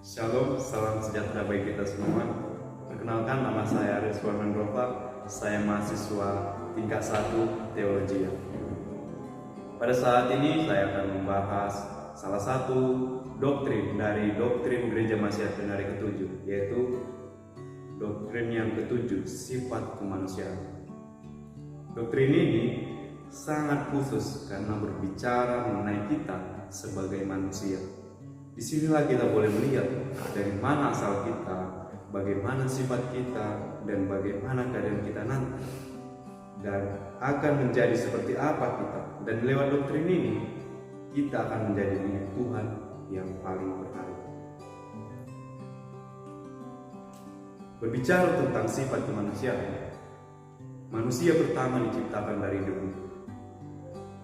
Shalom, salam sejahtera bagi kita semua. Perkenalkan, nama saya Aris Warmandrova. Saya mahasiswa tingkat 1 Teologi. Pada saat ini saya akan membahas salah satu doktrin dari doktrin Gereja Masihat Penari ke-7, yaitu doktrin yang ke-7, sifat kemanusiaan. Doktrin ini sangat khusus karena berbicara mengenai kita sebagai manusia. Disinilah kita boleh melihat dari mana asal kita, bagaimana sifat kita, dan bagaimana keadaan kita nanti, dan akan menjadi seperti apa kita. Dan lewat doktrin ini kita akan menjadi milik Tuhan yang paling berharga. Berbicara tentang sifat kemanusiaan, manusia pertama diciptakan dari debu.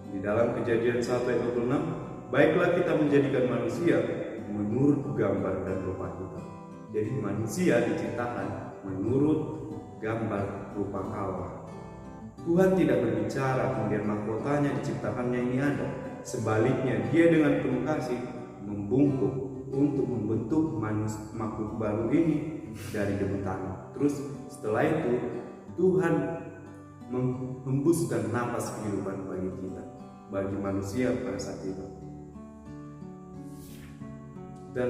Di dalam Kejadian 1 ayat 26, baiklah kita menjadikan manusia menurut gambar dan rupa kita. Jadi manusia diciptakan menurut gambar rupa Allah. Tuhan tidak berbicara kemudian mahkotanya diciptakannya ini ada. Sebaliknya dia dengan penuh kasih membungkuk untuk membentuk makhluk baru ini dari debu tanah. Terus setelah itu Tuhan menghembuskan napas kehidupan bagi kita, bagi manusia pada saat itu. Dan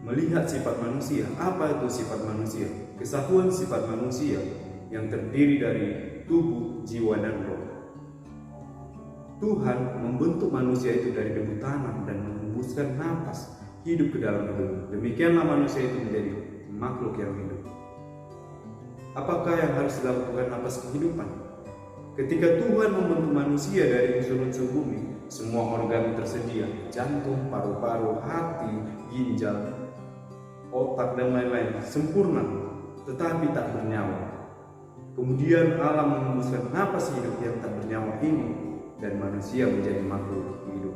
melihat sifat manusia, apa itu sifat manusia? Kesatuan sifat manusia yang terdiri dari tubuh, jiwa, dan roh. Tuhan membentuk manusia itu dari debu tanah dan menghembuskan napas hidup ke dalam tubuh. Demikianlah manusia itu menjadi makhluk yang hidup. Apakah yang harus dilakukan napas kehidupan? Ketika Tuhan membentuk manusia dari unsur-unsur bumi, semua organ tersedia, jantung, paru-paru, hati, ginjal, otak, dan lain-lain, sempurna, tetapi tak bernyawa. Kemudian Allah menghembuskan napas hidup yang tak bernyawa ini, dan manusia menjadi makhluk hidup.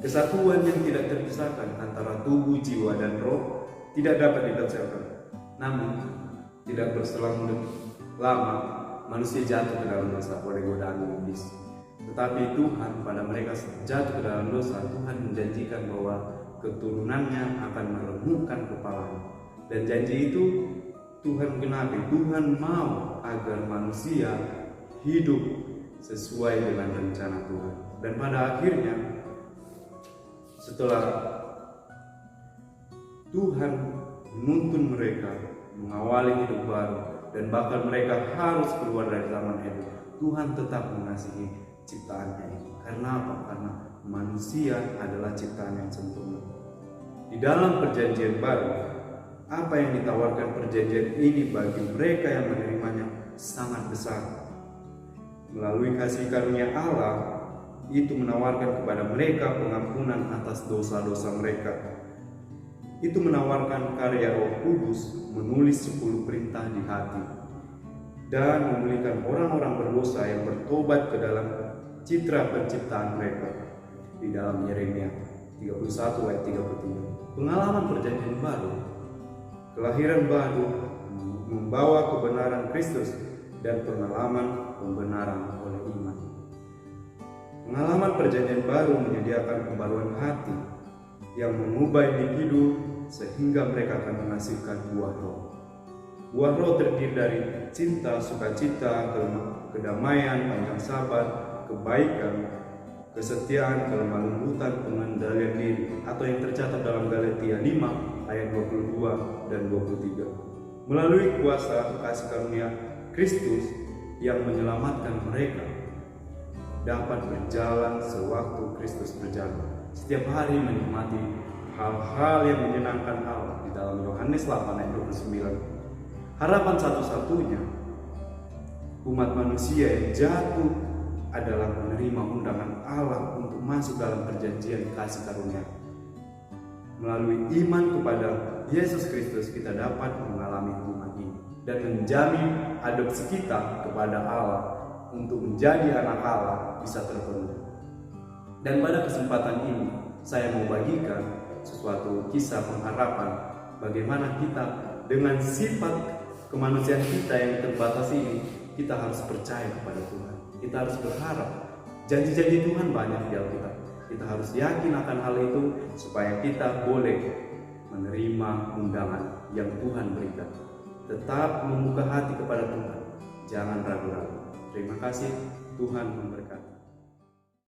Kesatuan yang tidak terpisahkan antara tubuh, jiwa, dan roh tidak dapat didasarkan. Namun, tidak berselang lama, manusia jatuh ke dalam dosa oleh godaan iblis. Tetapi Tuhan pada mereka jatuh ke dalam dosa, Tuhan menjanjikan bahwa keturunannya akan meremukkan kepalanya. Dan janji itu Tuhan genapi. Tuhan mau agar manusia hidup sesuai dengan rencana Tuhan. Dan pada akhirnya setelah Tuhan menuntun mereka mengawali hidup baru dan bahkan mereka harus keluar dari zaman Eden, Tuhan tetap mengasihi ciptaannya ini. Karena apa? Karena manusia adalah ciptaan yang sempurna. Di dalam perjanjian baru, apa yang ditawarkan perjanjian ini bagi mereka yang menerimanya sangat besar. Melalui kasih karunia Allah, itu menawarkan kepada mereka pengampunan atas dosa-dosa mereka. Itu menawarkan karya Roh Kudus menulis 10 perintah di hati dan memulihkan orang-orang berdosa yang bertobat ke dalam citra penciptaan mereka. Di dalam Yeremia 31 ayat 33. Pengalaman perjanjian baru, kelahiran baru membawa kebenaran Kristus dan pengalaman pembenaran oleh iman. Pengalaman perjanjian baru menyediakan pembaruan hati yang mengubah individu sehingga mereka akan menghasilkan buah roh. Buah roh terdiri dari cinta, sukacita, kedamaian, panjang sabar, kebaikan, kesetiaan, kelemah lembutan, pengendalian diri, atau yang tercatat dalam Galatia 5 ayat 22 dan 23. Melalui kuasa kasih karunia Kristus yang menyelamatkan mereka dapat berjalan sewaktu Kristus berjalan, setiap hari menikmati hal-hal yang menyenangkan Allah. Di dalam Yohanes 8 ayat 29. Harapan satu-satunya umat manusia yang jatuh adalah menerima undangan Allah untuk masuk dalam perjanjian kasih karunia. Melalui iman kepada Yesus Kristus kita dapat mengalami hukuman ini dan menjamin adopsi kita kepada Allah untuk menjadi anak Allah bisa terpenuhi. Dan pada kesempatan ini saya mau bagikan sesuatu kisah pengharapan bagaimana kita dengan sifat kemanusiaan kita yang terbatas ini, kita harus percaya kepada Tuhan. Kita harus berharap. Janji-janji Tuhan banyak di Alkitab. Kita harus yakin akan hal itu supaya kita boleh menerima undangan yang Tuhan berikan. Tetap membuka hati kepada Tuhan, jangan ragu-ragu. Terima kasih, Tuhan memberkati.